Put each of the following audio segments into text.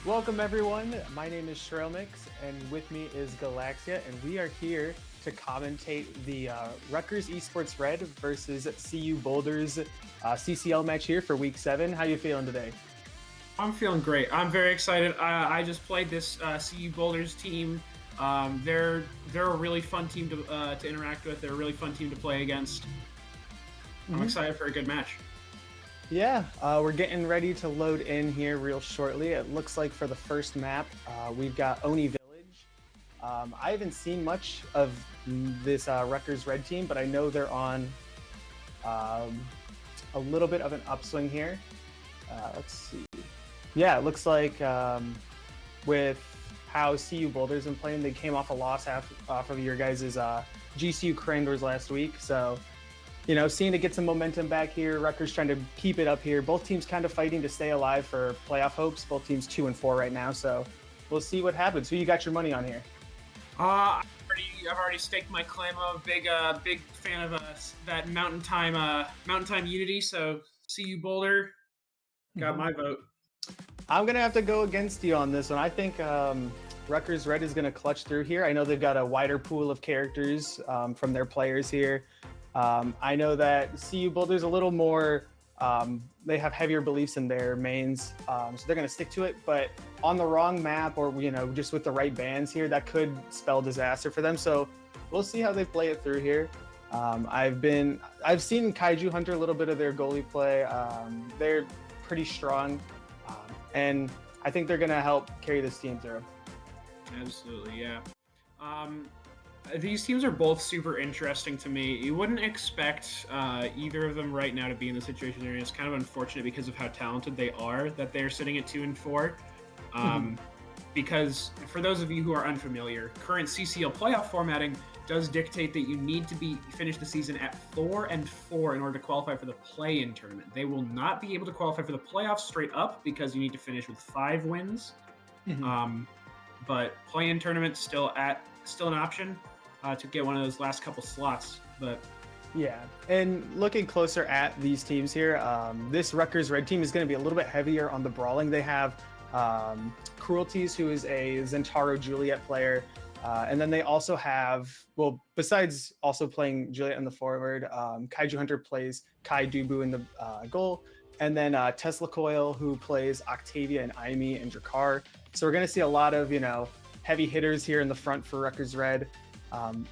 Welcome everyone, my name is Shrelmix, and with me is Galaxia, and we are here to commentate the Rutgers Esports Red versus CU Boulder's CCL match here for Week 7. How you feeling today? I'm feeling great. I'm very excited. I just played this CU Boulders team. They're a really fun team to interact with. They're a really fun team to play against. I'm excited for a good match. Yeah, we're getting ready to load in here real shortly. It looks like for the first map, we've got Oni Village. I haven't seen much of this Rutgers Red team, but I know they're on a little bit of an upswing here. Let's see. Yeah, it looks like with how CU Boulder's been playing, they came off a loss off of your guys' GCU Crandors last week. So, you know, seeing to get some momentum back here. Rutgers trying to keep it up here. Both teams kind of fighting to stay alive for playoff hopes. Both teams 2-4 right now. So we'll see what happens. Who you got your money on here? I've already staked my claim. I'm a big fan of that Mountain Time Unity. So CU Boulder got my vote. I'm gonna have to go against you on this one. I think Rutgers Red is gonna clutch through here. I know they've got a wider pool of characters from their players here. I know that CU Boulder's a little more, they have heavier beliefs in their mains, so they're going to stick to it. But on the wrong map or, you know, just with the right bans here, that could spell disaster for them. So we'll see how they play it through here. I've seen Kaiju Hunter a little bit of their goalie play. They're pretty strong, and I think they're going to help carry this team through. Absolutely, yeah. These teams are both super interesting to me. You wouldn't expect either of them right now to be in the situation they're in. It's kind of unfortunate because of how talented they are that they're sitting at 2-4. Because for those of you who are unfamiliar, current CCL playoff formatting does dictate that you need to finish the season at 4-4 in order to qualify for the play-in tournament. They will not be able to qualify for the playoffs straight up because you need to finish with 5 wins. But play-in tournament still an option. To get one of those last couple slots, but yeah. And looking closer at these teams here, this Rutgers Red team is going to be a little bit heavier on the brawling. They have Cruelties, who is a Zentaro Juliet player, and then they also have, well, besides also playing Juliet in the forward, Kaiju Hunter plays Kai Dubu in the goal, and then Tesla Coil, who plays Octavia and Aimi and Drakkar. So we're going to see a lot of, you know, heavy hitters here in the front for Rutgers Red.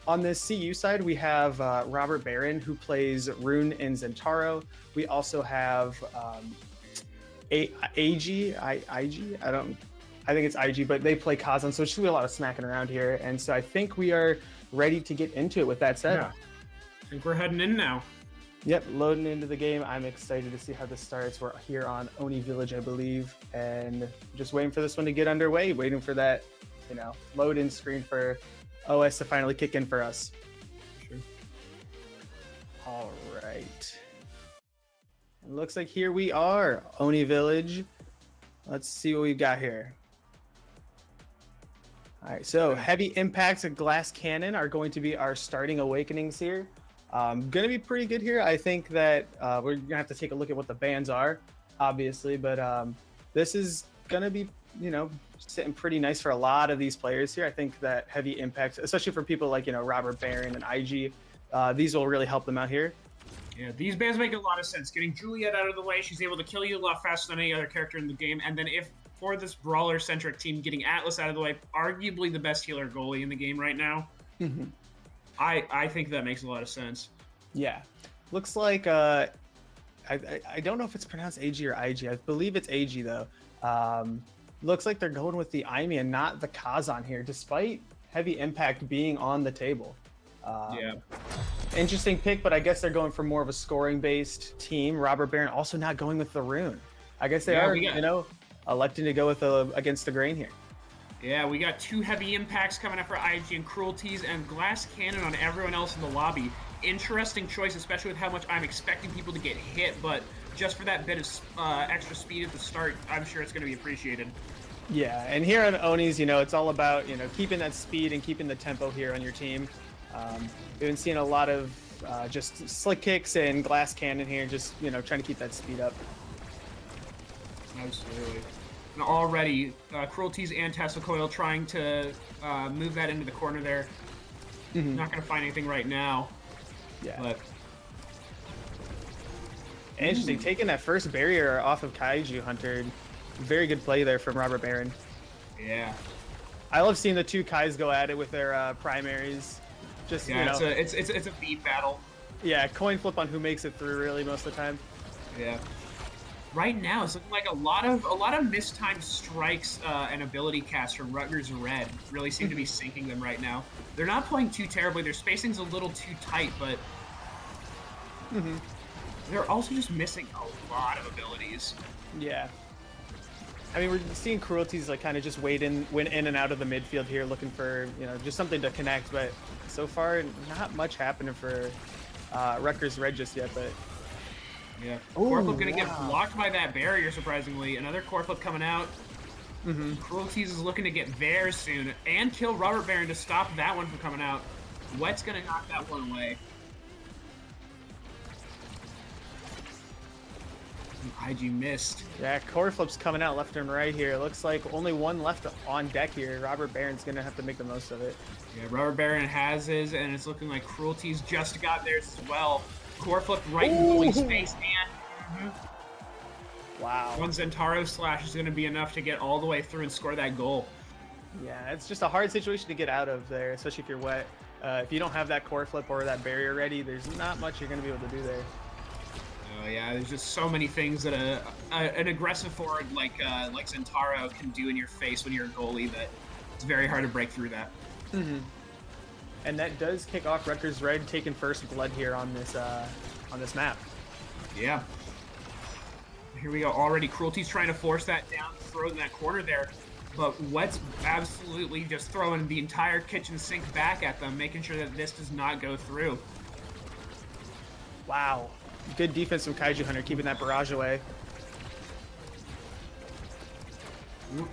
On this CU side, we have Robert Barron, who plays Rune in Zentaro. We also have IG. I think it's IG, but they play Kazan, so it should be a lot of smacking around here. And so I think we are ready to get into it with that said. Yeah. I think we're heading in now. Yep, loading into the game. I'm excited to see how this starts. We're here on Oni Village, I believe, and just waiting for this one to get underway, waiting for that, you know, load-in screen for OS to finally kick in for us. Sure. All right. It looks like here we are, Oni Village. Let's see what we've got here. All right, so heavy impacts and glass cannon are going to be our starting awakenings here. Going to be pretty good here. I think that we're going to have to take a look at what the bans are, obviously, but this is going to be, you know, sitting pretty nice for a lot of these players here. I think that heavy impact, especially for people like, you know, Robert Barron and IG, these will really help them out here. Yeah, these bans make a lot of sense. Getting Juliet out of the way, she's able to kill you a lot faster than any other character in the game. And then if for this brawler-centric team, getting Atlas out of the way, arguably the best healer goalie in the game right now. I think that makes a lot of sense. Yeah. Looks like, I don't know if it's pronounced AG or IG. I believe it's AG, though. Looks like they're going with the Aimi and not the Kazan here, despite heavy impact being on the table. Yeah. Interesting pick, but I guess they're going for more of a scoring-based team. Robert Barron also not going with the Rune. I guess they are, you know, electing to go with against the grain here. Yeah, we got 2 heavy impacts coming up for IG and Cruelties and glass cannon on everyone else in the lobby. Interesting choice, especially with how much I'm expecting people to get hit, but just for that bit of extra speed at the start, I'm sure it's going to be appreciated. Yeah, and here on Onis, you know, it's all about, you know, keeping that speed and keeping the tempo here on your team. We've been seeing a lot of just slick kicks and glass cannon here, just, you know, trying to keep that speed up. Absolutely. And already, Cruelties and Tesla Coil trying to move that into the corner there. Not going to find anything right now. Yeah. But interesting. Taking that first barrier off of Kaiju Hunter. Very good play there from Robert Barron. yeah. I love seeing the two Kais go at it with their primaries. Just, Yeah, you know. it's a beat battle. Yeah, coin flip on who makes it through really most of the time. Yeah. Right now, it's looking like a lot of mistimed strikes and ability casts from Rutgers Red really seem to be sinking them right now. They're not playing too terribly. Their spacing's a little too tight, but they're also just missing a lot of abilities. Yeah. I mean, we're seeing Cruelties like kind of just went in and out of the midfield here, looking for, you know, just something to connect. But so far, not much happening for Rutgers Red just yet. But yeah, core flip gonna get blocked by that barrier. Surprisingly, another core flip coming out. Cruelties is looking to get theirs soon and kill Robert Barron to stop that one from coming out. Wet's gonna knock that one away. IG missed. Yeah, core flips coming out left and right here. Looks like only one left on deck here. Robert Barron's gonna have to make the most of it. Yeah, Robert Barron has his, and it's looking like Cruelties just got theirs as well. Core flip right in goalie's face, and wow. one Zentaro slash is going to be enough to get all the way through and score that goal. Yeah, it's just a hard situation to get out of there, especially if you're wet. If you don't have that core flip or that barrier ready, there's not much you're going to be able to do there. Oh yeah, there's just so many things that an aggressive forward like Zentaro can do in your face when you're a goalie that it's very hard to break through that. And that does kick off Rutgers Red taking first blood here on this map. Yeah. Here we go. Already Cruelty's trying to force that down, throw in that corner there. But Wet's absolutely just throwing the entire kitchen sink back at them, making sure that this does not go through. Wow. Good defense from Kaiju Hunter, keeping that barrage away.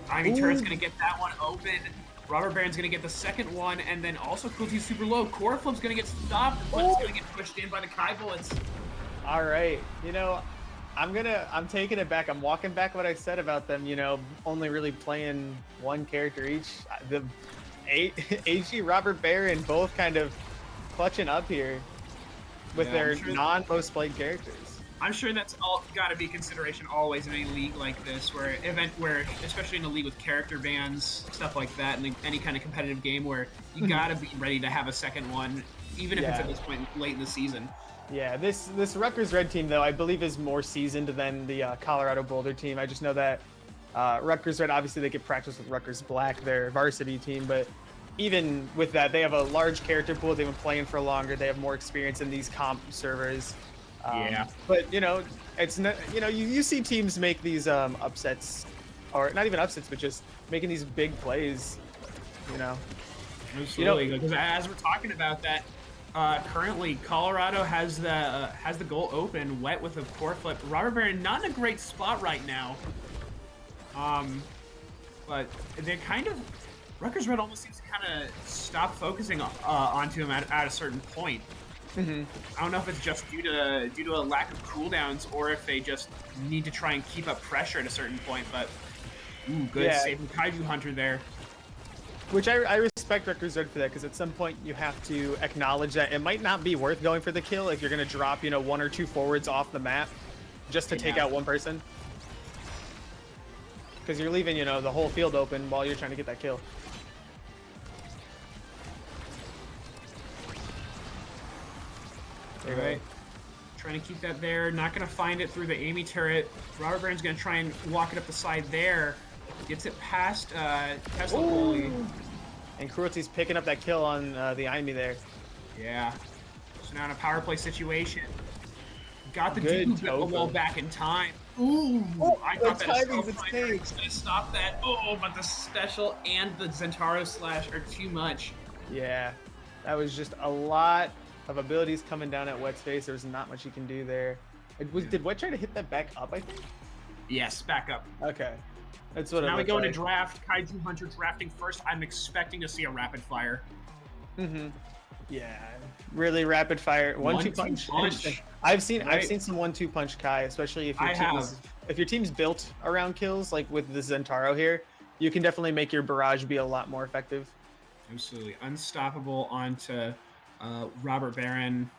Ivy Turret's going to get that one open. Robert Barron's going to get the second one, and then also Cruelty's super low. Core Flip's going to get stopped, but it's going to get pushed in by the Kai bullets. All right. You know, I'm taking it back. I'm walking back what I said about them, you know, only really playing one character each. The AG, Robert Barron, both kind of clutching up here with their non-most played characters. I'm sure that's all got to be consideration always in any league like this, where especially in a league with character bans, stuff like that, and any kind of competitive game where you got to be ready to have a second one, even if it's at this point late in the season. Yeah, this Rutgers Red team, though, I believe is more seasoned than the Colorado Boulder team. I just know that Rutgers Red, obviously they get practice with Rutgers Black, their varsity team, but even with that, they have a large character pool. They've been playing for longer. They have more experience in these comp servers. Yeah. But, you know, it's not, you know, you see teams make these upsets, or not even upsets, but just making these big plays, you know. Absolutely, because as we're talking about that, currently Colorado has the goal open, Wet with a core flip. Robert Barron not in a great spot right now. But they're kind of, Rutgers Red almost seems to kind of stop focusing onto him at a certain point. I don't know if it's just due to a lack of cooldowns or if they just need to try and keep up pressure at a certain point. But good save from Kaiju Hunter there. Which I respect Rutgers Red for that, because at some point you have to acknowledge that it might not be worth going for the kill if you're going to drop, you know, one or two forwards off the map just to take out one person. Because you're leaving, you know, the whole field open while you're trying to get that kill. All right. Trying to keep that there. Not going to find it through the Amy turret. Robert Barron's going to try and walk it up the side there. Gets it past Tesla goalie. And Cruelty's picking up that kill on the Amy there. Yeah. So now in a power play situation. Got the Deku wall back in time. Ooh! I thought that was going to stop that. Oh, but the special and the Zentaro slash are too much. Yeah. That was just a lot of abilities coming down at Wet's face. There was not much you can do there. Did Wet try to hit that back up, I think? Yes, back up. Okay. That's what now we go into draft. Kaiju Hunter drafting first. I'm expecting to see a rapid fire. Yeah, really rapid fire 1-2 punch. Interesting. I've seen some 1-2 punch Kai, especially if your team's built around kills, like with the Zentaro here. You can definitely make your barrage be a lot more effective. Absolutely. Unstoppable onto Robert Barron.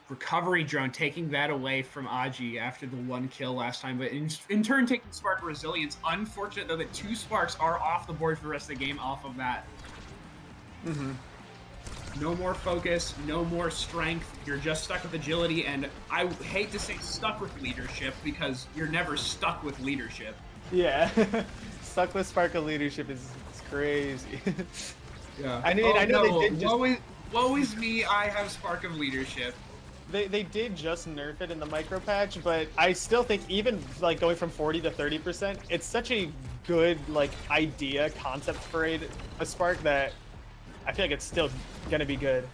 Recovery drone, taking that away from Aji after the 1 kill last time, but in turn taking Spark Resilience. Unfortunate, though, that 2 Sparks are off the board for the rest of the game off of that. No more focus, no more strength. You're just stuck with agility, and I hate to say stuck with leadership because you're never stuck with leadership. Yeah, stuck with Spark of leadership is crazy. Yeah. I mean, I know they did just... Woe is me, I have Spark of leadership. They did just nerf it in the micro patch, but I still think even like going from 40 to 30%, it's such a good like idea concept for a Spark that I feel like it's still gonna be good.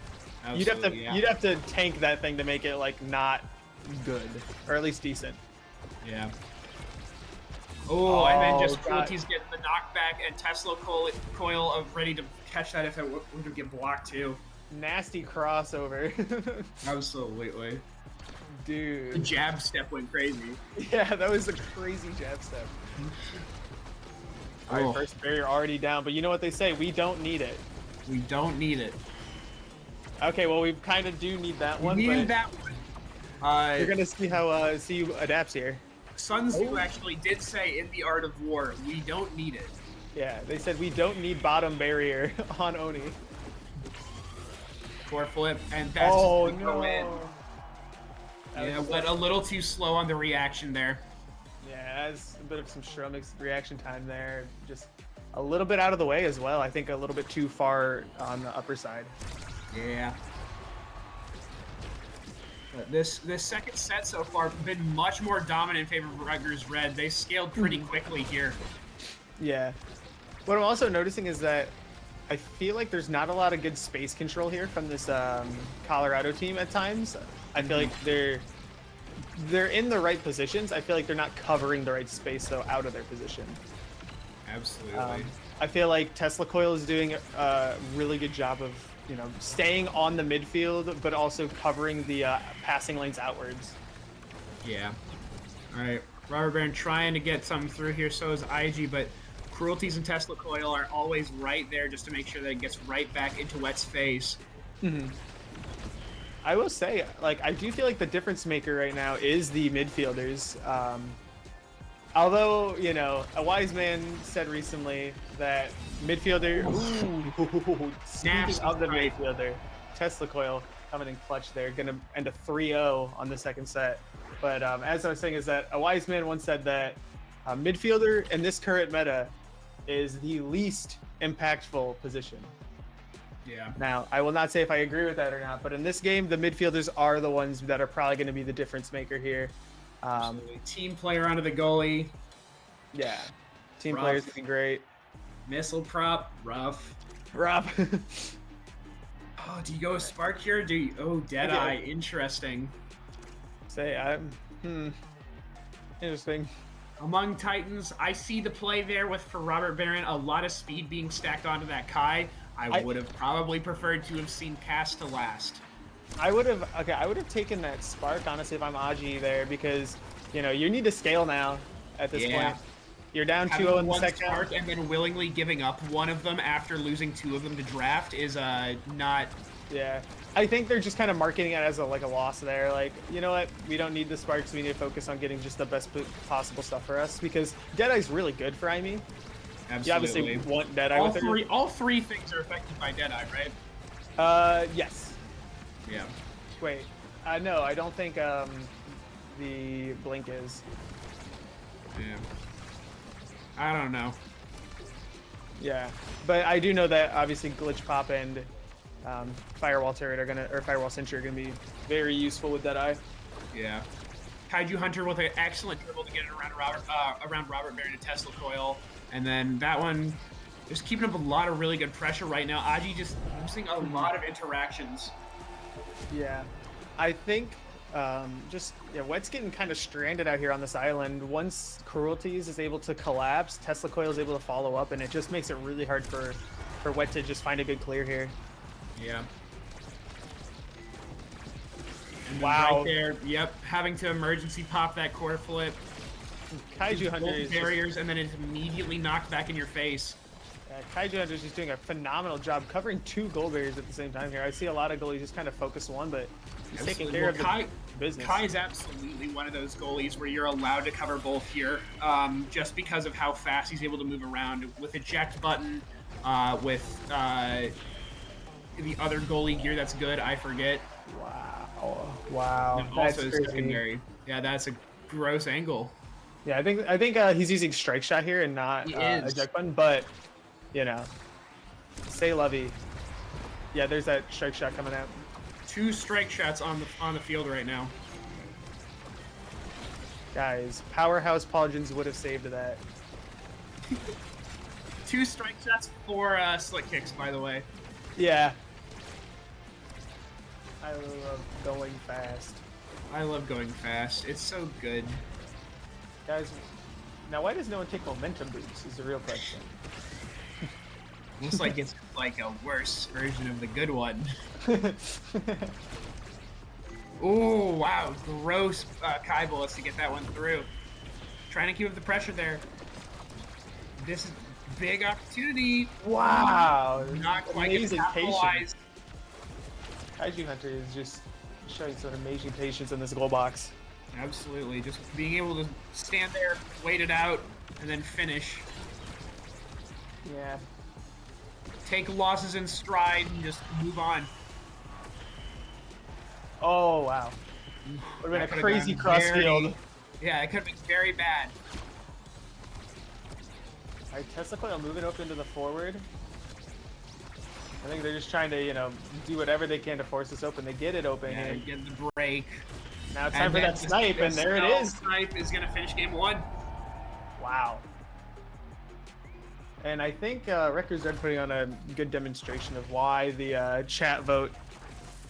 Absolutely, you'd have to tank that thing to make it like not good or at least decent. Yeah. Oh, and then just Cruelty's getting the knockback, and Tesla Coil ready to catch that if it were to get blocked too. Nasty crossover. Absolutely. Dude. The jab step went crazy. Yeah, that was a crazy jab step. All right, first barrier already down, but you know what they say, we don't need it. We don't need it. Okay, well, we kind of do need that one. We need that one. You're going to see how CU adapts here. Sun Tzu actually did say in The Art of War, we don't need it. Yeah, they said we don't need bottom barrier on Oni. Core flip, and that's no. Go in. Yeah, went a little too slow on the reaction there. Yeah, that's a bit of some Stromic's reaction time there. Just a little bit out of the way as well. I think a little bit too far on the upper side. Yeah. But this second set so far been much more dominant in favor of Rutgers Red. They scaled pretty quickly here. Yeah. What I'm also noticing is that I feel like there's not a lot of good space control here from this Colorado team at times. I feel like they're in the right positions. I feel like they're not covering the right space though out of their position. Absolutely. I feel like Tesla Coil is doing a really good job of staying on the midfield, but also covering the passing lanes outwards. Yeah. All right, Robert Barron trying to get something through here. So is IG, but Cruelties and Tesla Coil are always right there just to make sure that it gets right back into Wet's face. I will say, like, I do feel like the difference maker right now is the midfielders. Although, a wise man said recently that midfielder, speaking of the midfielder, Tesla Coil coming in clutch there, gonna end a 3-0 on the second set. But as I was saying, is that a wise man once said that midfielder in this current meta is the least impactful position. Yeah. Now, I will not say if I agree with that or not, but in this game, the midfielders are the ones that are probably going to be the difference maker here. Team player onto the goalie. Yeah. Team players would be great. Missile prop, rough. Rough. Oh, do you go with Spark here? Deadeye. Interesting. Interesting. Among Titans, I see the play there for Robert Barron. A lot of speed being stacked onto that Kai. I would have probably preferred to have seen pass to last. I would have taken that Spark, honestly, if I'm Aji there, because, you need to scale now at this point. You're down 2-0 in the second. Spark and then willingly giving up one of them after losing 2 of them to draft is not... Yeah. I think they're just kind of marketing it as a loss there. Like, you know what? We don't need the Sparks. We need to focus on getting just the best possible stuff for us, because Deadeye's really good for IME. Absolutely. You obviously want Deadeye with it. All three things are affected by Deadeye, right? Yes. Yeah. Wait. No, I don't think the Blink is. Yeah. I don't know. Yeah, but I do know that obviously Glitch Pop and Firewall Turret Firewall Sentry are gonna be very useful with Deadeye. Yeah. Kaiju Hunter with an excellent dribble to get it around Robert Barron and Tesla Coil. And then that one just keeping up a lot of really good pressure right now. Aji just using a lot of interactions. Yeah. I think Wet's getting kind of stranded out here on this island. Once Cruelties is able to collapse, Tesla Coil is able to follow up, and it just makes it really hard for Wet to just find a good clear here. Yeah. And then Wow. right there, yep, having to emergency pop that core flip. Kaiju Hunter is barriers, and then it's immediately knocked back in your face. Kaiju Hunter is just doing a phenomenal job covering 2 goal barriers at the same time here. I see a lot of goalies just kind of focus one, but he's taking care of the business. Kai is absolutely one of those goalies where you're allowed to cover both here, just because of how fast he's able to move around with eject button, with the other goalie gear that's good. I forget. Wow. And also secondary. Yeah, that's a gross angle. Yeah, I think he's using strike shot here and not eject button, but you know, say lovey. Yeah, there's that strike shot coming out. 2 strike shots on the field right now. Guys, powerhouse Pauldrons would have saved that. 2 strike shots, 4 slick kicks, by the way. Yeah. I love going fast. I love going fast. It's so good. Guys, now why does no one take momentum boosts is the real question. Looks like it's like a worse version of the good one. Oh, wow. Gross Kai bullets to get that one through. Trying to keep up the pressure there. This is big opportunity. Wow. Not quite capitalized. Kaiju Hunter is just showing some amazing patience in this goal box. Absolutely. Just being able to stand there, wait it out, and then finish. Yeah. Take losses in stride and just move on. Oh, wow. Would have been a crazy cross field. Yeah, it could have been very bad. All right, Tesla Coil moving up into the forward. I think they're just trying to, you know, do whatever they can to force this open. They get it open. Yeah, they get the break. Now it's time for that snipe, and there it is. Snipe is going to finish game 1. Wow. And I think Rutgers are putting on a good demonstration of why the chat vote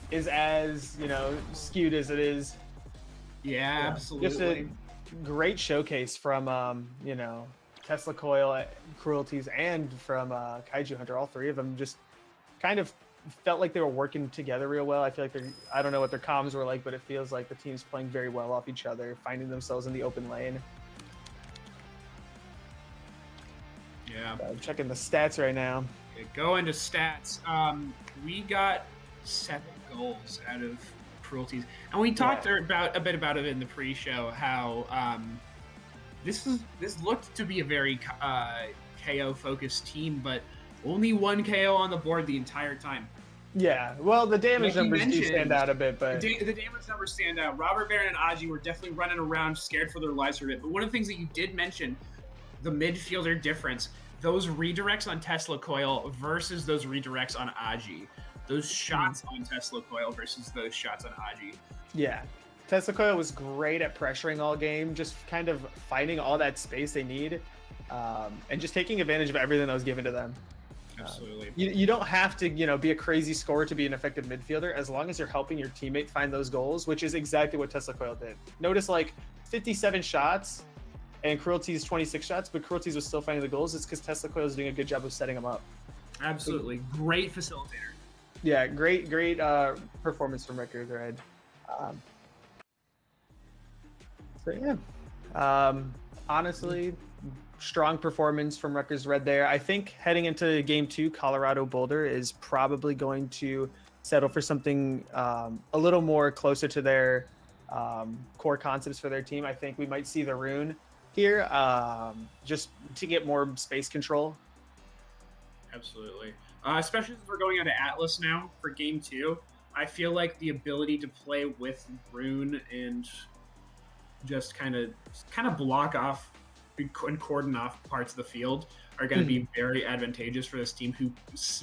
is as, you know, skewed as it is. Yeah, absolutely. Just a great showcase from, you know, Tesla Coil, Cruelties, and from Kaiju Hunter. All 3 of them just kind of felt like they were working together real well. I feel like I don't know what their comms were like, but it feels like the team's playing very well off each other, finding themselves in the open lane. Yeah. I'm checking the stats right now. Okay, go into stats. We got 7 goals out of Cruelties, and we talked about a bit about it in the pre-show. How this looked to be a very KO focused team, but only 1 KO on the board the entire time. Yeah, well, the damage numbers do stand out a bit, but the damage numbers stand out. Robert Baron and Aji were definitely running around scared for their lives for a bit. But one of the things that you did mention, the midfielder difference, those redirects on Tesla Coil versus those redirects on Aji. Those shots on Tesla Coil versus those shots on Aji. Yeah. Tesla Coil was great at pressuring all game, just kind of finding all that space they need, and just taking advantage of everything that was given to them. Absolutely. You don't have to, you know, be a crazy scorer to be an effective midfielder, as long as you're helping your teammate find those goals, which is exactly what Tesla Coil did. Notice like 57 shots and Cruelties 26 shots, but Cruelties was still finding the goals. It's because Tesla Coil is doing a good job of setting them up. Absolutely. Great facilitator. Yeah, great performance from Rutgers Red. So yeah, honestly, strong performance from Rutgers Red there. I think heading into game 2, Colorado Boulder is probably going to settle for something a little more closer to their core concepts for their team. I think we might see the Rune here, just to get more space control. Absolutely. Especially as we're going into Atlas now for game 2. I feel like the ability to play with Rune and just kind of block off and cordon off parts of the field are going to be very advantageous for this team, who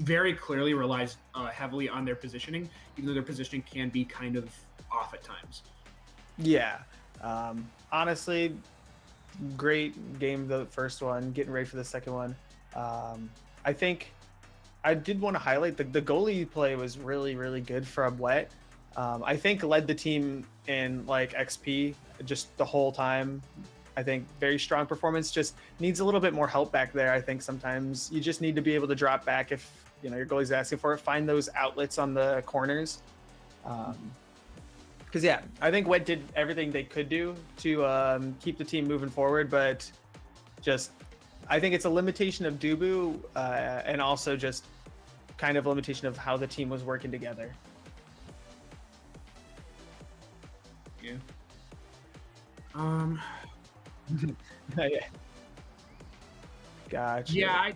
very clearly relies heavily on their positioning, even though their positioning can be kind of off at times. Yeah. Honestly, great game, the first one, getting ready for the second one. I think I did want to highlight the goalie play was really, really good from Wet. I think led the team in like XP just the whole time. I think very strong performance, just needs a little bit more help back there. I think sometimes you just need to be able to drop back if, you know, your goalie's asking for it, find those outlets on the corners. Because Because yeah, I think Wet did everything they could do to keep the team moving forward, but just I think it's a limitation of Dubu and also just kind of a limitation of how the team was working together. Yeah. Yeah. Gotcha. Yeah, I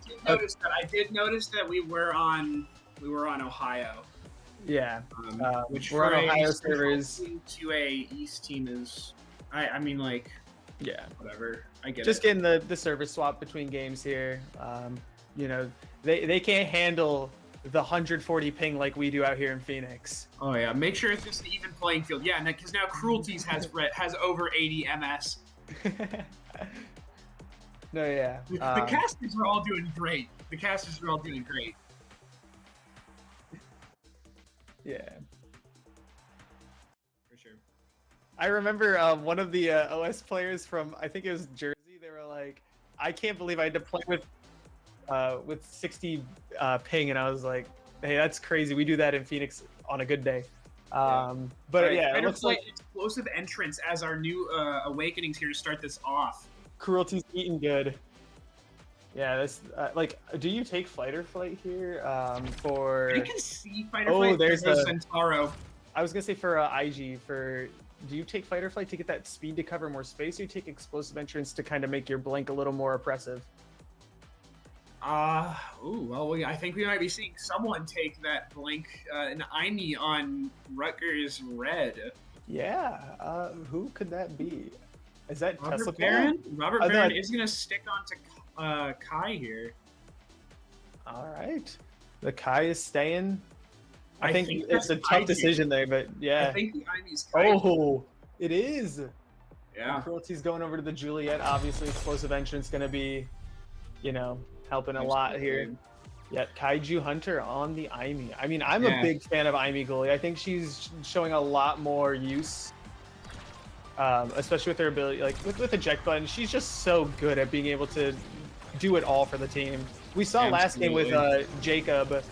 did notice that we were on Ohio. Yeah. Which we're on for Ohio servers. To a East team is, I mean, like, yeah, whatever. I get just it. getting the service swap between games here. You know, they can't handle the 140 ping like we do out here in Phoenix. Oh yeah, make sure it's just an even playing field. Yeah, because now Cruelties has over 80 MS. No, yeah. The casters are all doing great. Yeah. For sure. I remember one of the OS players from, I think it was Jersey, they were like, I can't believe I had to play with 60 ping, and I was like, hey, that's crazy. We do that in Phoenix on a good day. But right, yeah, it looks like explosive entrance as our new awakenings here to start this off. Cruelty's eating good. Yeah, that's like, do you take fight or flight here for? I can see fight or flight. There's a Centauro. I was gonna say for IG do you take fight or flight to get that speed to cover more space, or you take explosive entrance to kind of make your blink a little more oppressive? I think we might be seeing someone take that blink, an IME on Rutgers Red. Yeah, who could that be? Is that Robert Barron? Robert Barron is gonna stick on to Kai here. All right, the Kai is staying. I think it's a tough Kai decision there, but yeah. I think the IME's Kai. Oh, it is. Yeah. Cruelty's going over to the Juliet. Obviously, explosive entrance going to be, helping a lot here. Yeah, Kaiju Hunter on the IME. I mean, I'm a big fan of IME goalie. I think she's showing a lot more use, especially with her ability, like with eject button. She's just so good at being able to do it all for the team. We saw last game with Jacob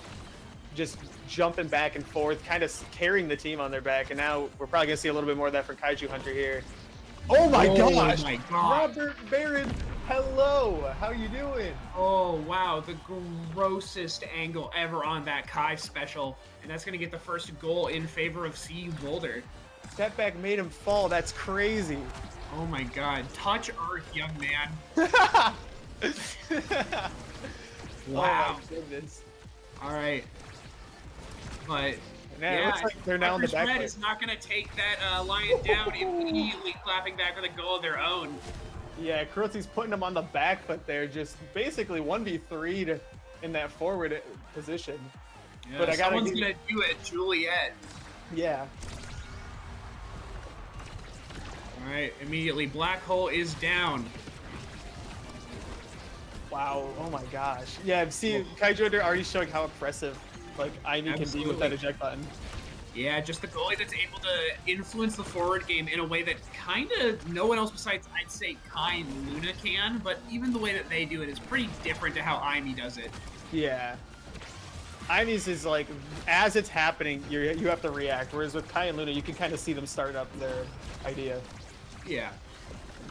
just jumping back and forth, kind of carrying the team on their back, and now we're probably going to see a little bit more of that from Kaiju Hunter here. Oh my gosh! Robert Barron, hello! How you doing? Oh wow, the grossest angle ever on that Kai special, and that's going to get the first goal in favor of CU Boulder. Step back made him fall, that's crazy. Oh my god, touch earth, young man. Wow. Oh my goodness. Alright. But it looks like they're now on the back. Red is not going to take that Lion down, immediately clapping back with a goal of their own. Yeah, Cruelty's putting them on the back, but they're just basically 1v3'd in that forward position. Yeah, but someone's going to do it, Juliet. Yeah. Alright, immediately Black Hole is down. Wow, oh my gosh. Yeah, see, Kaiju Hunter already showing how impressive IME can be with that eject button. Yeah, just the goalie that's able to influence the forward game in a way that kind of no one else besides, I'd say, Kai and Luna can, but even the way that they do it is pretty different to how IME does it. Yeah. IME's is like, as it's happening, you have to react, whereas with Kai and Luna, you can kind of see them start up their idea. Yeah.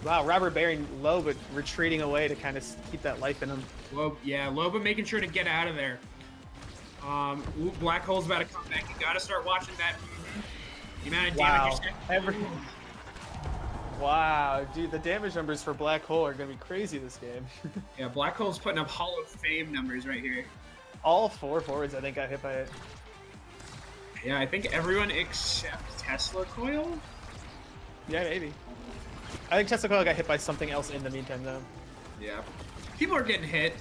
Wow, Robert Barron low, but retreating away to kind of keep that life in him. Loba making sure to get out of there. Black Hole's about to come back. You gotta start watching that. The amount of damage you're taking. Wow, dude, the damage numbers for Black Hole are gonna be crazy this game. Yeah, Black Hole's putting up Hall of Fame numbers right here. All 4 forwards, I think, got hit by it. Yeah, I think everyone except Tesla Coil? Yeah, maybe. I think Tesla Coil got hit by something else in the meantime, though. Yeah. People are getting hit.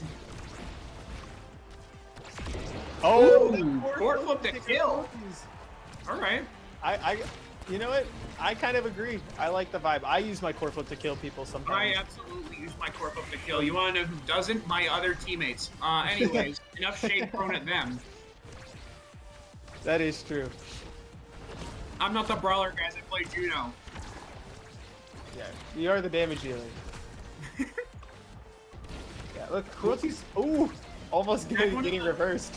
Oh! Court flip to kill. All right. You know what? I kind of agree. I like the vibe. I use my core flip to kill people sometimes. I absolutely use my core flip to kill. You want to know who doesn't? My other teammates. Anyways, enough shade thrown at them. That is true. I'm not the brawler, guys. I play Juno. Yeah, you are the damage dealer. Yeah, look, Cruelty's almost getting reversed.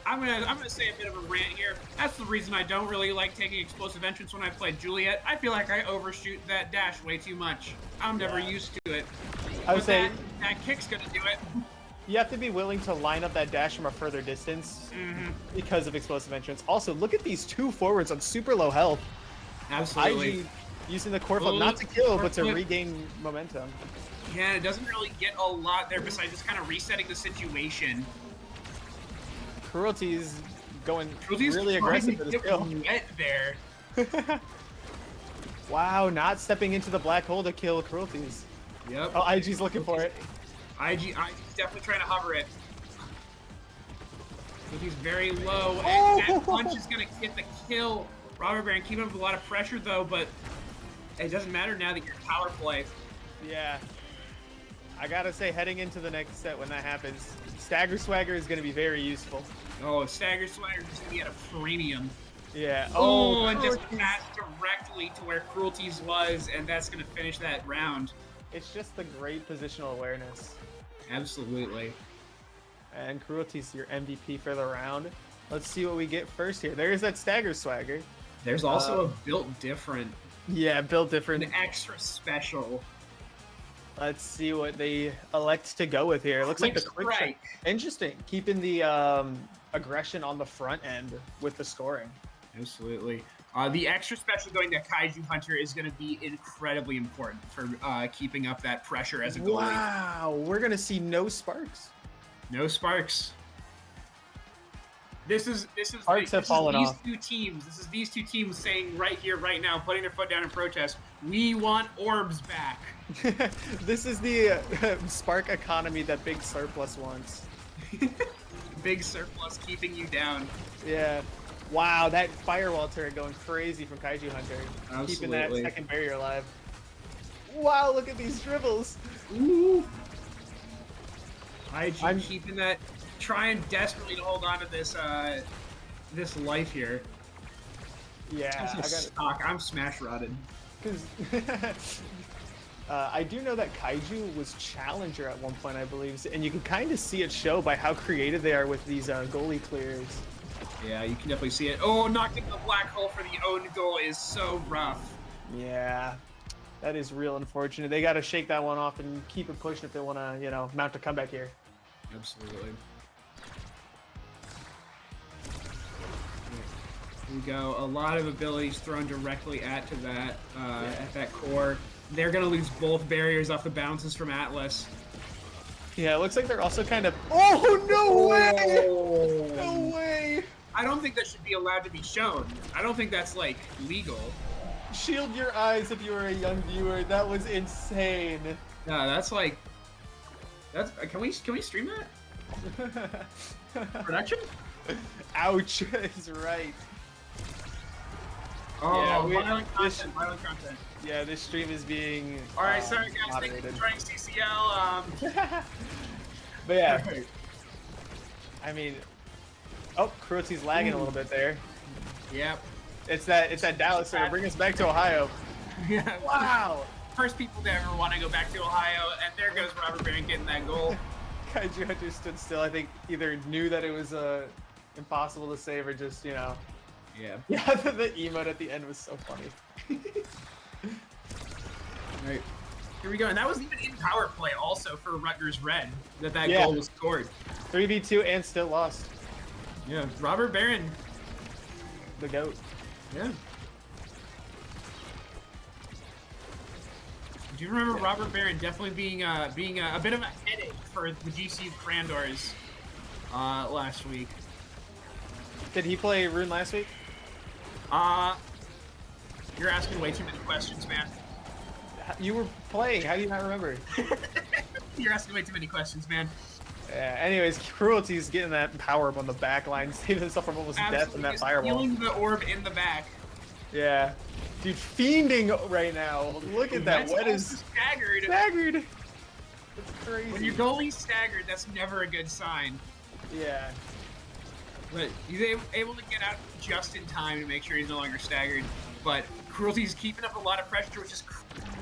I'm gonna say a bit of a rant here. That's the reason I don't really like taking explosive entrance when I play Juliet. I feel like I overshoot that dash way too much. I'm never used to it. I would say that kick's gonna do it. you have to be willing to line up that dash from a further distance because of explosive entrance. Also, look at these two forwards on super low health. Absolutely. IG using the core flip, not to kill, but to regain momentum. Yeah, it doesn't really get a lot there besides just kind of resetting the situation. Cruelty's going really aggressive with his kill. Wet there. Wow, not stepping into the black hole to kill Cruelties. Yep. Oh, IG's looking for it. IG's definitely trying to hover it. Cruelty's very low, and that punch is going to get the kill. Robert Baron keeping up with a lot of pressure, though, but it doesn't matter now that you're power play. Yeah. I gotta say, heading into the next set when that happens, Stagger Swagger is going to be very useful. Oh, Stagger Swagger is going to be at a premium. Yeah. Oh, and just pass directly to where Cruelties was, and that's going to finish that round. It's just the great positional awareness. Absolutely. And Cruelty's your MVP for the round. Let's see what we get first here. There's that Stagger Swagger. There's also a built different. Yeah, built different. An extra special. Let's see what they elect to go with here. It looks like the quick strike. Interesting. Keeping the aggression on the front end with the scoring. Absolutely. The extra special going to Kaiju Hunter is going to be incredibly important for keeping up that pressure as a goalie. Wow, we're going to see no sparks. No sparks. This is Sparks have fallen off. This is these two teams saying right here, right now, putting their foot down in protest. We want orbs back. This is the spark economy that Big Surplus wants. Big Surplus keeping you down. Yeah. Wow, that firewall turret going crazy from Kaiju Hunter. Absolutely. Keeping that second barrier alive. Wow, look at these dribbles. Ooh. I'm keeping that, trying desperately to hold on to this this life here. Yeah, I'm smash rotted. Because I do know that Kaiju was challenger at one point, I believe, and you can kind of see it show by how creative they are with these goalie clears. Yeah, you can definitely see it. Oh, knocking the black hole for the own goal is so rough. Yeah, that is real unfortunate. They got to shake that one off and keep it pushing if they want to, you know, mount a comeback here. Absolutely. Here we go. A lot of abilities thrown directly at that core. They're gonna lose both barriers off the bounces from Atlas. Yeah, it looks like they're also kind of. Oh no way! Oh. No way! I don't think that should be allowed to be shown. I don't think that's like legal. Shield your eyes if you are a young viewer. That was insane. Yeah, that's like. That's can we stream that? Production? Ouch! Is right. Oh, yeah, violent content. Yeah, this stream is being. All right, sorry guys, moderated. thank you for joining CCL. But yeah, I mean, oh, Cruelty's lagging a little bit there. Yep. It's that Dallas server. Bring us back to Ohio. Yeah. Wow. First people to ever want to go back to Ohio, and there goes Robert Baron getting that goal. Kaiju Hunter stood still. I think either knew that it was impossible to save, or just, you know. Yeah. Yeah, the emote at the end was so funny. Right. Here we go, and that was even in power play also for Rutgers Red that goal was scored. 3v2 and still lost. Yeah, Robert Baron. The GOAT. Yeah. Do you remember Robert Baron definitely being a bit of a headache for the GC Crandors last week? Did he play Rune last week? You're asking way too many questions, man. You were playing. How do you not remember? You're asking way too many questions, man. Yeah, anyways, Cruelty's getting that power up on the back line, saving himself from almost death in that firewall. Healing the orb in the back. Yeah. Dude, fiending right now. Look at that. What is staggered? Staggered. It's crazy. When your goalie's staggered, that's never a good sign. Yeah. But he's able to get out just in time to make sure he's no longer staggered. But Cruelty's keeping up a lot of pressure, which is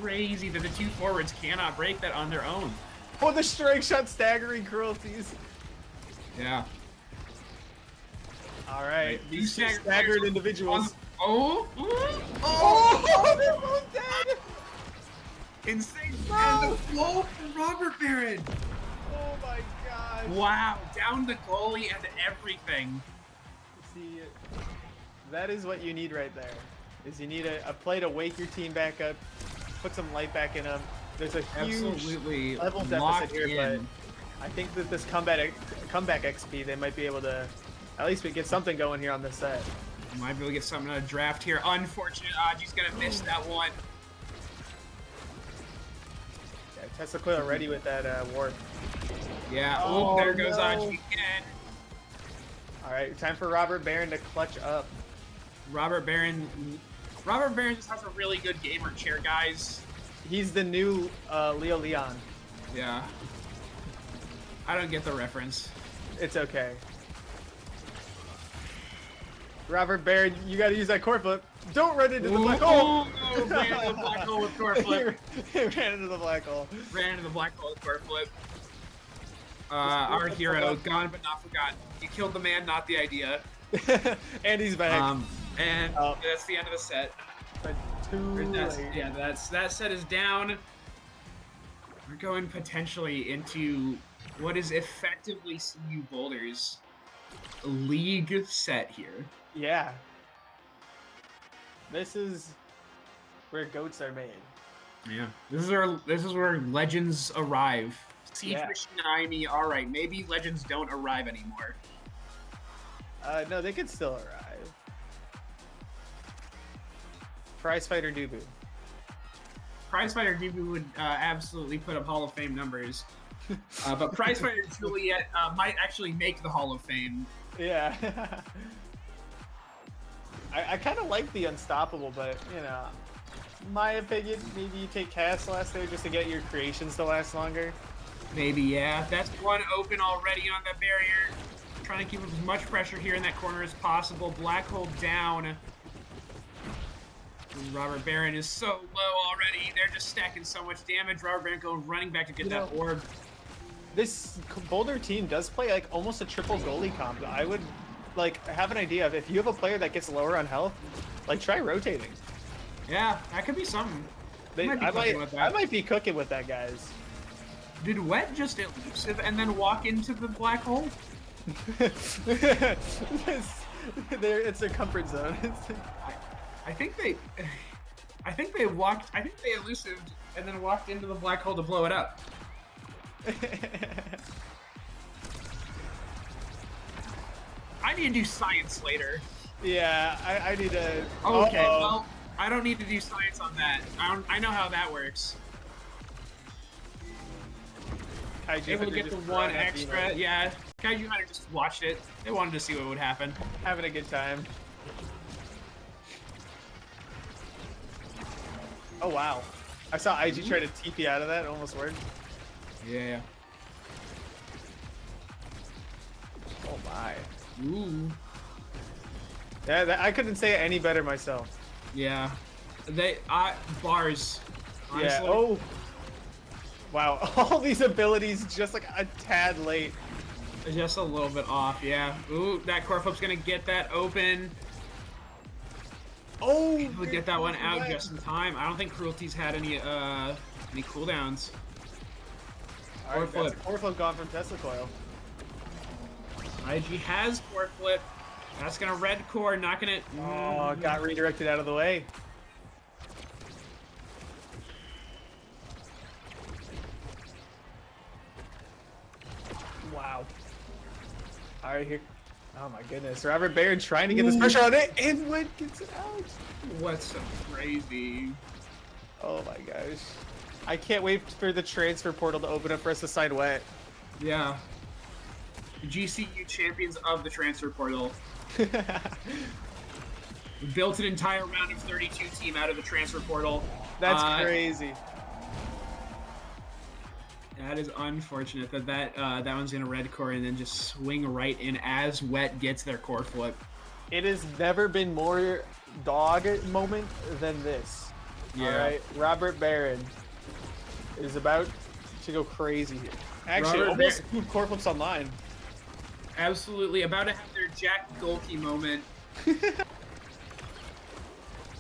crazy that the two forwards cannot break that on their own. Oh, the strike shot staggering Cruelties. Yeah. All right, Right. these two These staggered individuals. Oh, they're both dead. insane. No. And the goal for Robert Barron. Oh my gosh. Wow, down the goalie and everything. See, that is what you need right there. Is you need a play to wake your team back up, put some light back in them. There's a huge level deficit here, but I think that this comeback XP, they might be able to at least get something going here on this set. Might be able to get something on a draft here. Unfortunate, Aji's gonna miss that one. Yeah, Tesla Coil ready with that warp. Yeah, Oh, there goes no. Aji again. All right, time for Robert Barron to clutch up. Robert Barron just has a really good gamer chair, guys. He's the new Leo Leon. Yeah. I don't get the reference. It's okay. Robert Barron, you got to use that core flip. Don't run into the black hole. Ran into the black hole with core flip. He ran into the black hole. Ran into the black hole with core flip. Our hero, gone but not forgotten. You killed the man, not the idea. And he's back. And that's the end of the set. But that set is down. We're going potentially into what is effectively CU Boulder's league set here. Yeah. This is where goats are made. Yeah. This is where legends arrive. Siege Machine Aimi, alright, maybe legends don't arrive anymore. No, they could still arrive. Prizefighter Dubu. Prizefighter Dubu would absolutely put up Hall of Fame numbers. But Prizefighter Juliet might actually make the Hall of Fame. Yeah. I kind of like the Unstoppable, but, you know, my opinion, maybe you take Chaos Last there just to get your creations to last longer. Maybe, yeah. That's one open already on the barrier. Trying to keep up as much pressure here in that corner as possible. Black hole down. Robert Barron is so low already. They're just stacking so much damage. Robert Barron going running back to get that orb. This Boulder team does play like almost a triple goalie comp. I would like have an idea of if you have a player that gets lower on health, like try rotating. Yeah, that could be something. I might be cooking with that, guys. Did Wet just elusive and then walk into the black hole? It's their comfort zone. I think they elusived and then walked into the black hole to blow it up. I need to do science later. Yeah, I need to. Okay, well, I don't need to do science on that. I know how that works. Kaiju Able to get the one extra. Yeah, Kaiju might have just watched it. They wanted to see what would happen. Having a good time. Oh wow. I saw IG try to TP out of that. It almost worked. Yeah. Oh my. Ooh. Yeah, I couldn't say it any better myself. Yeah. Bars. Honestly. Yeah. Oh. Wow. All these abilities just like a tad late. Just a little bit off, yeah. Ooh, that core flip's gonna get that open. Oh, We'll get that one out just in time. I don't think Cruelty's had any cooldowns. Alright, that's a core flip gone from Tesla Coil. IG has core flip. That's gonna red core, not gonna. Oh, got redirected out of the way. Wow. Alright, here. Oh my goodness. Robert Barron trying to get this pressure on it, and Wet gets it out. What's so crazy? Oh my gosh. I can't wait for the transfer portal to open up for us to sign Wet. Yeah. GCU champions of the transfer portal. Built an entire round of 32 team out of the transfer portal. That's crazy. That is unfortunate that one's in a red core and then just swing right in as Wet gets their core flip. It has never been more dog moment than this. Yeah. All right, Robert Barron is about to go crazy here. Actually, almost core flips online. Absolutely. About to have their Jack Golke moment.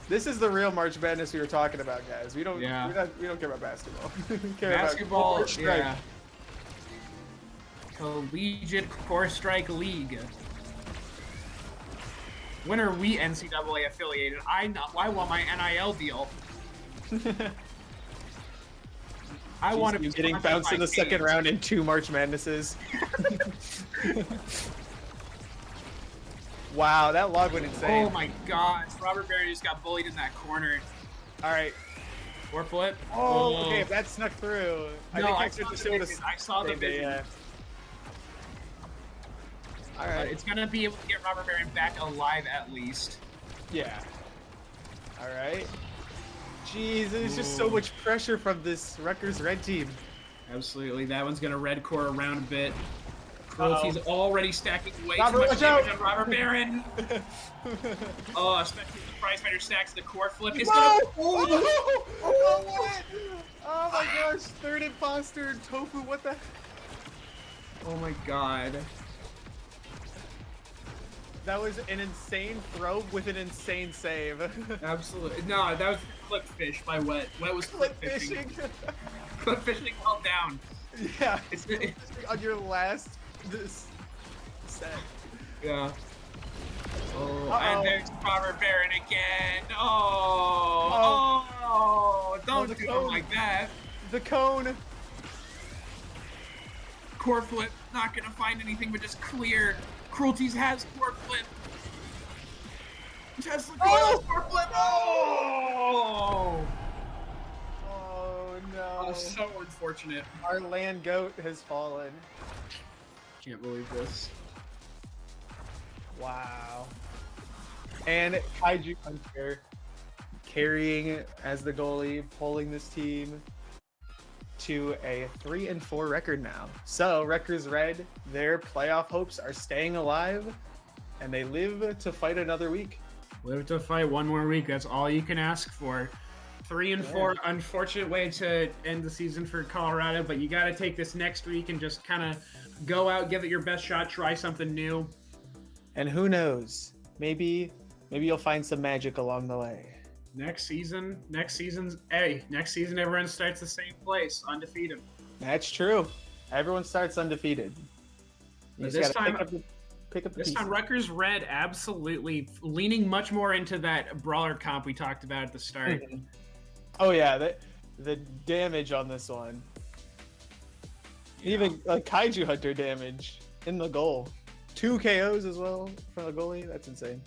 This is the real March Madness we were talking about, guys. We don't care about basketball. We care Basketball, about yeah. Collegiate Corestrike League. When are we NCAA affiliated? I want my NIL deal. I want to be getting bounced in the second round in 2 March Madnesses. Wow, that log went insane. Oh my gosh, Robert Barry just got bullied in that corner. All right. Four flip. Oh, okay, if that snuck through. I saw the vision. Yeah. All right. It's going to be able to get Robert Barry back alive at least. Yeah. All right. Jeez, there's just so much pressure from this Rutgers red team. Absolutely. That one's going to red core around a bit. Cruelty's already stacking way Robert, too much damage on Robert Barron. Oh, especially the prize fighter stacks the core flip. It's gonna. Oh my gosh, third imposter, Tofu, what the? Oh my god. That was an insane throw with an insane save. Absolutely. No, that was clip fish by Wet. Wet was clip fishing. Clip fishing well down. Yeah, it's on your last set. Yeah. Oh, and there's Robert Barron again. Don't look at him like that. The cone. Core flip, not gonna find anything but just clear. Cruelties has core flip. Tesla has core flip. Oh! Oh no. Oh, so unfortunate. Our land goat has fallen. Can't believe this. Wow. And Kaiju Hunter carrying as the goalie, pulling this team to a 3-4 record now. So Rutgers Red, their playoff hopes are staying alive, and they live to fight another week. Live to fight one more week. That's all you can ask for. 3-4, unfortunate way to end the season for Colorado, but you got to take this next week and just kind of go out, give it your best shot, try something new. And who knows? Maybe you'll find some magic along the way. Next season, everyone starts the same place, undefeated. That's true. Everyone starts undefeated. But this time, Rutgers Red absolutely leaning much more into that brawler comp we talked about at the start. Oh yeah, the damage on this one. Yeah. Even Kaiju Hunter damage in the goal. 2 KOs as well from the goalie. That's insane.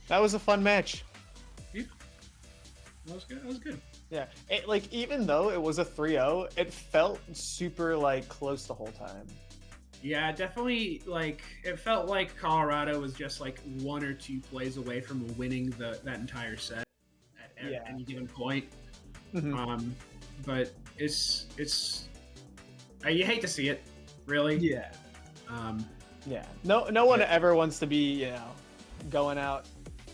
That was a fun match. Yeah. That was good. Yeah. Even though it was a 3-0, it felt super close the whole time. Yeah, definitely. It felt like Colorado was just 1 or 2 plays away from winning that entire set at any given point. But it's you hate to see it, really. Yeah. Yeah. No one ever wants to be going out,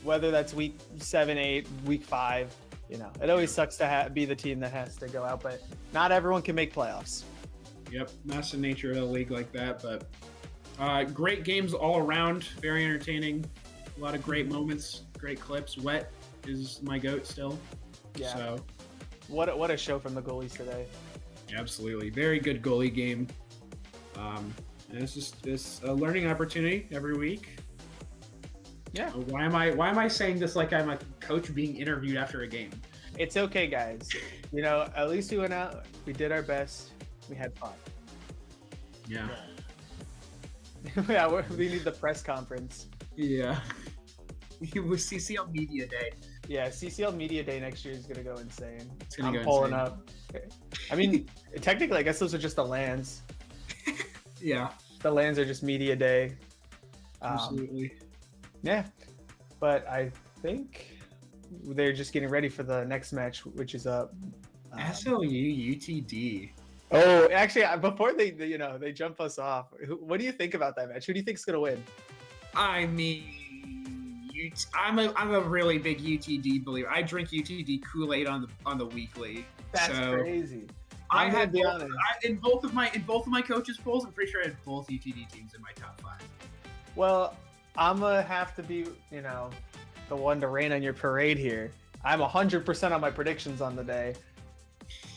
whether that's week 7, 8, week 5. It always sucks to be the team that has to go out, but not everyone can make playoffs. Yep, that's the nature of the league like that. But great games all around, very entertaining. A lot of great moments, great clips. Wet is my goat still. Yeah. So, what a show from the goalies today. Absolutely, very good goalie game. And it's a learning opportunity every week. Yeah. Why am I saying this like I'm a coach being interviewed after a game? It's okay, guys. At least we went out. We did our best. We had fun. Yeah. Yeah, we need the press conference. Yeah. It was CCL Media Day. Yeah, CCL Media Day next year is going to go insane. It's going to go pulling insane. up. I mean, technically, I guess those are just the lands. Yeah. The lands are just Media Day. Absolutely. Yeah. But I think they're just getting ready for the next match, which is SLU UTD. Oh, actually, before they jump us off, what do you think about that match? Who do you think's gonna win? I mean, I'm a really big UTD believer. I drink UTD Kool-Aid on the weekly. That's crazy. I'm gonna be honest. In both of my coaches' polls, I'm pretty sure I had both UTD teams in my top 5. Well, I'm gonna have to be, the one to rain on your parade here. I'm 100% on my predictions on the day.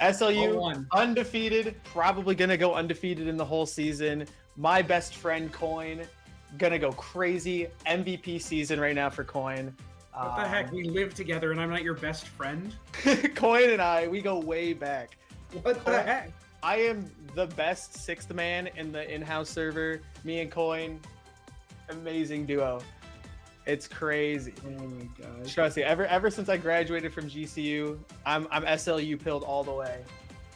SLU undefeated, probably gonna go undefeated in the whole season. My best friend Coin gonna go crazy. MVP season right now for Coin. What the heck? We live together and I'm not your best friend? Coin and I, we go way back. What the heck? I am the best 6th man in the in-house server. Me and Coin, amazing duo. It's crazy. Oh my god. Trust me, ever since I graduated from GCU, I'm SLU pilled all the way.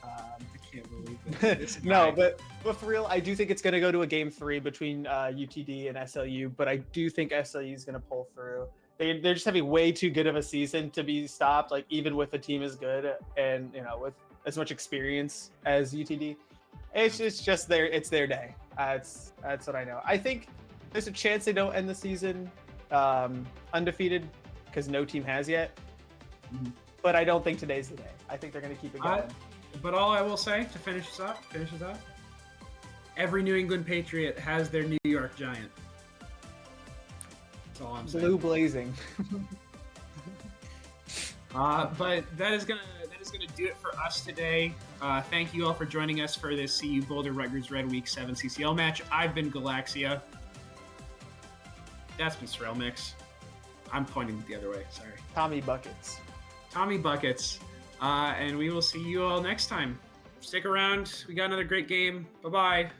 I can't believe this. No, but for real, I do think it's going to go to a game 3 between UTD and SLU, but I do think SLU is going to pull through. They're just having way too good of a season to be stopped, like even with a team as good and with as much experience as UTD. It's just it's their day. That's what I know. I think there's a chance they don't end the season undefeated because no team has yet. Mm-hmm. But I don't think today's the day. I think they're going to keep it going. But all I will say to finish this up, every New England Patriot has their New York Giant. That's all I'm saying. Blue blazing. But that is gonna do it for us today. Thank you all for joining us for this CU Boulder Rutgers Red Week 7 CCL match. I've been Galaxia. That's been Sorrel Mix. I'm pointing the other way. Sorry. Tommy Buckets. And we will see you all next time. Stick around. We got another great game. Bye-bye.